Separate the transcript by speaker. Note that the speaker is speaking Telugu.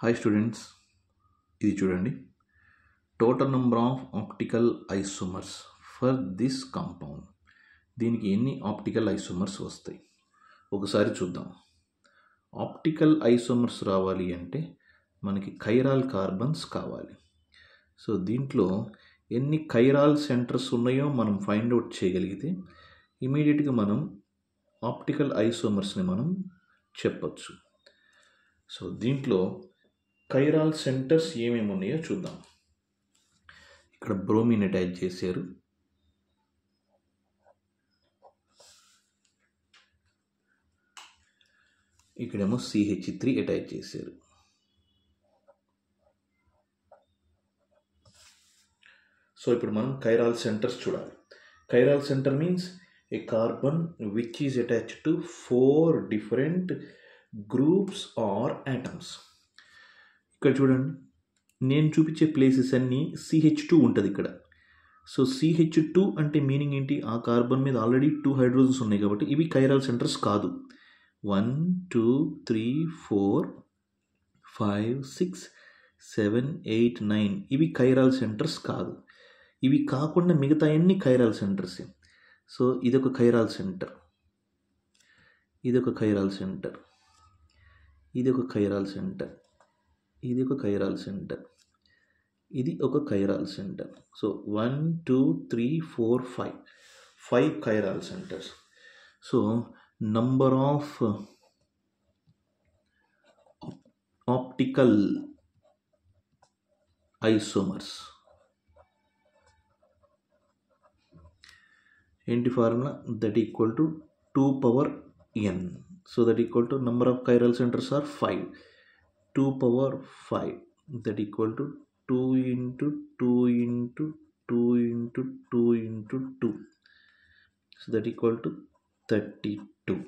Speaker 1: హాయ్ స్టూడెంట్స్, ఇది చూడండి. Total number of optical isomers for this compound. దీనికి ఎన్ని ఆప్టికల్ ఐసోమర్స్ వస్తాయి ఒకసారి చూద్దాం. ఆప్టికల్ ఐసోమర్స్ రావాలి అంటే మనకి కైరాల్ కార్బన్స్ కావాలి. సో దీంట్లో ఎన్ని కైరాల్ సెంటర్స్ ఉన్నాయో మనం ఫైండ్ అవుట్ చేయగలిగితే ఇమీడియట్గా మనం ఆప్టికల్ ఐసోమర్స్ని మనం చెప్పచ్చు. సో దీంట్లో కైరాల్ సెంటర్స్ ఏమేమి ఉన్నాయో చూద్దాం. ఇక్కడ బ్రోమిన్ అటాచ్ చేశారు, ఇక్కడేమో CH3 అటాచ్ చేశారు. సో ఇప్పుడు మనం కైరాల్ సెంటర్స్ చూడాలి. Chiral centre means a carbon which is attached to 4 different groups or atoms. ఇక్కడ చూడండి, నేను చూపించే ప్లేసెస్ అన్నీ CH2 ఉంటుంది ఇక్కడ. సో CH2 అంటే మీనింగ్ ఏంటి? ఆ కార్బన్ మీద ఆల్రెడీ 2 హైడ్రోజన్స్ ఉన్నాయి కాబట్టి ఇవి కైరాల్ సెంటర్స్ కాదు. 1 2 3 4 5 6 7 8 9 ఇవి కైరాల్ సెంటర్స్ కాదు. ఇవి కాకుండా మిగతా అన్ని కైరాల్ సెంటర్స్. సో ఇదొక కైరాల్ సెంటర్, ఇదొక కైరాల్ సెంటర్, ఇది ఒక కైరాల్ సెంటర్, ఇది ఒక కైరాల్ సెంటర్, ఇది ఒక chiral centre. So 1 2 3 4 5 chiral centres. So number of optical isomers ఏంటి formula? That equal to 2 power n. So that equal to number of chiral centres are 5. 2 power 5 that equal to 2 into 2 into 2 into 2 into 2. So that equal to 32.